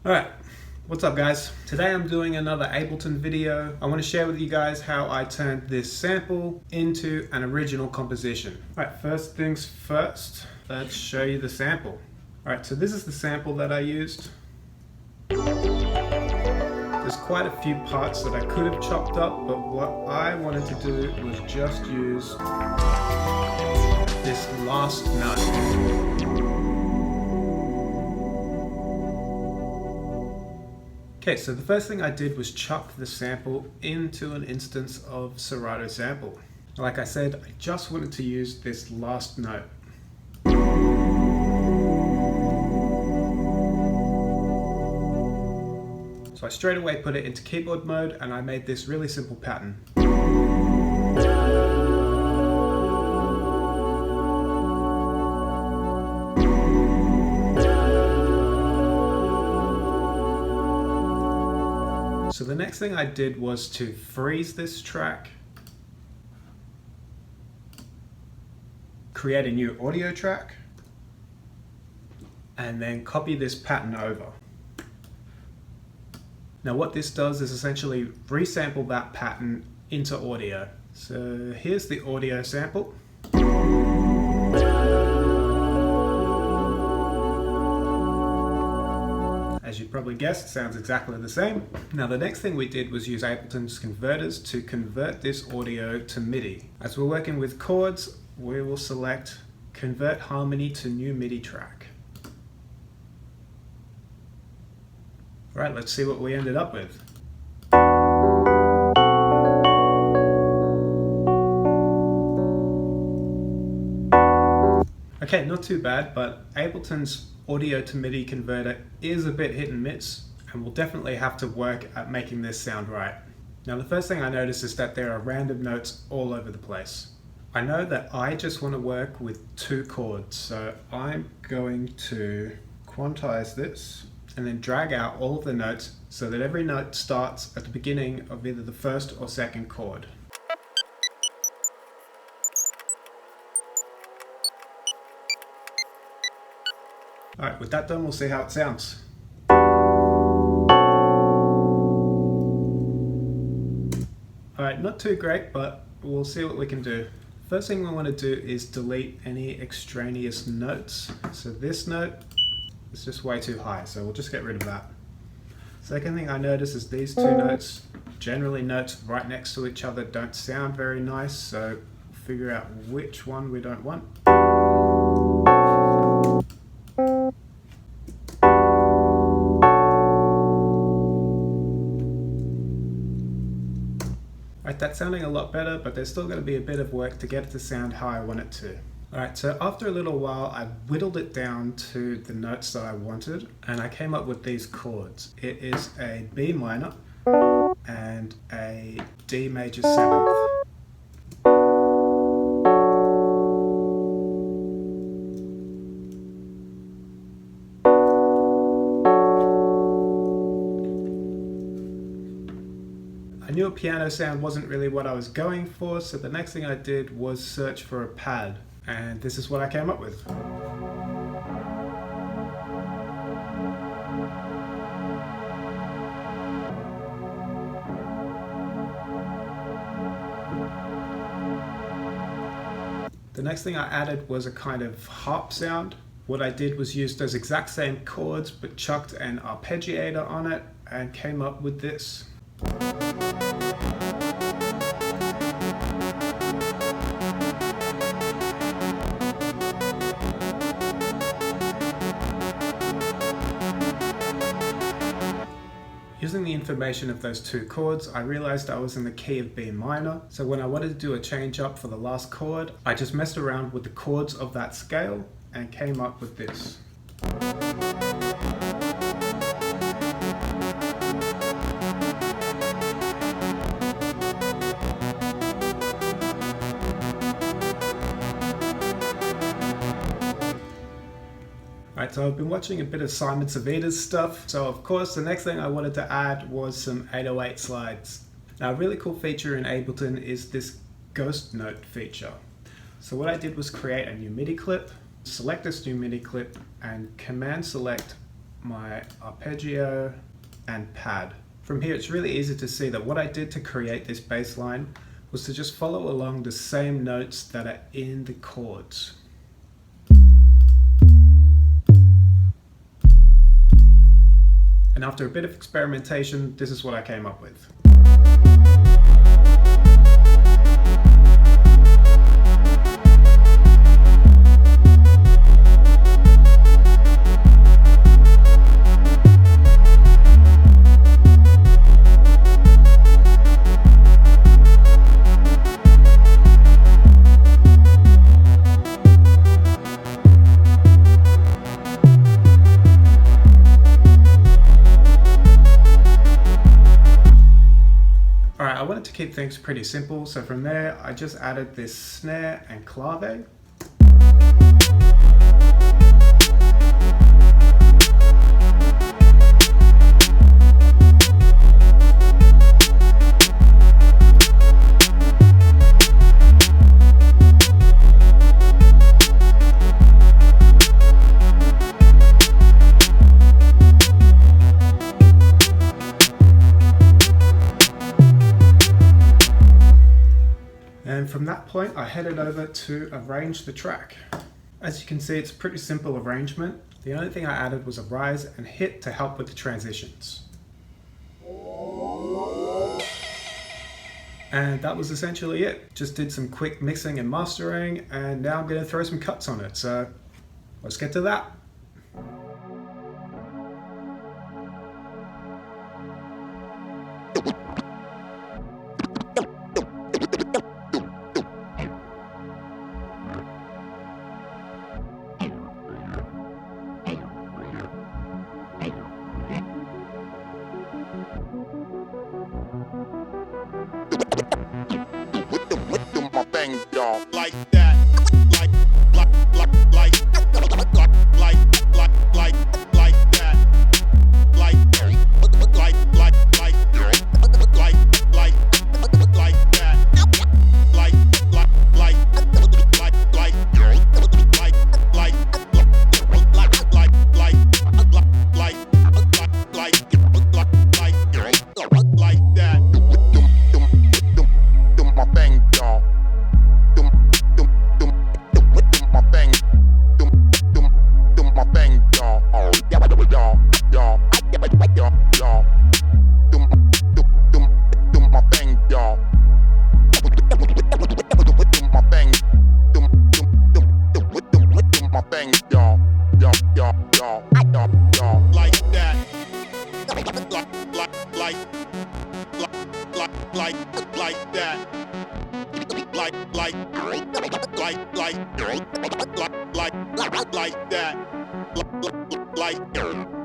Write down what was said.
Alright, what's up guys? Today I'm doing another Ableton video. I want to share with you guys how I turned this sample into an original composition. Alright, first things first, let's show you the sample. Alright, so this is the sample that I used. There's quite a few parts that I could have chopped up, but what I wanted to do was just use this last note. Okay, so the first thing I did was chuck the sample into an instance of Serato sample. Like I said, I just wanted to use this last note. So I straight away put it into keyboard mode and I made this really simple pattern. So the next thing I did was to freeze this track, create a new audio track, and then copy this pattern over. Now what this does is essentially resample that pattern into audio. So here's the audio sample. As you probably guessed, it sounds exactly the same. Now the next thing we did was use Ableton's converters to convert this audio to Midi. As we're working with chords, we will select Convert Harmony to New Midi Track. Alright, let's see what we ended up with. Okay, not too bad, but Ableton's audio to MIDI converter is a bit hit and miss, and we'll definitely have to work at making this sound right. Now the first thing I notice is that there are random notes all over the place. I know that I just want to work with 2 chords, so I'm going to quantize this and then drag out all of the notes so that every note starts at the beginning of either the first or second chord. Alright, with that done, we'll see how it sounds. Alright, not too great, but we'll see what we can do. First thing we want to do is delete any extraneous notes. So this note is just way too high, so we'll just get rid of that. Second thing I notice is these 2 notes, generally notes right next to each other, don't sound very nice, so we'll figure out which one we don't want. Right, that's sounding a lot better, but there's still going to be a bit of work to get it to sound how I want it to. Alright, so after a little while I whittled it down to the notes that I wanted, and I came up with these chords. It is a B minor and a D major 7th. I knew a piano sound wasn't really what I was going for, so the next thing I did was search for a pad, and this is what I came up with. The next thing I added was a kind of harp sound. What I did was use those exact same chords but chucked an arpeggiator on it and came up with this. Using the information of those 2 chords, I realized I was in the key of B minor, so when I wanted to do a change up for the last chord, I just messed around with the chords of that scale and came up with this. Right, so I've been watching a bit of Simon Savita's stuff, so of course the next thing I wanted to add was some 808 slides. Now a really cool feature in Ableton is this ghost note feature. So what I did was create a new MIDI clip, select this new MIDI clip and command select my arpeggio and pad. From here it's really easy to see that what I did to create this bass line was to just follow along the same notes that are in the chords. And after a bit of experimentation, this is what I came up with. Alright, I wanted to keep things pretty simple, so from there I just added this snare and clave. And from that point, I headed over to arrange the track. As you can see, it's a pretty simple arrangement. The only thing I added was a rise and hit to help with the transitions. And that was essentially it. Just did some quick mixing and mastering, and now I'm going to throw some cuts on it. So let's get to that. Like that, like that, like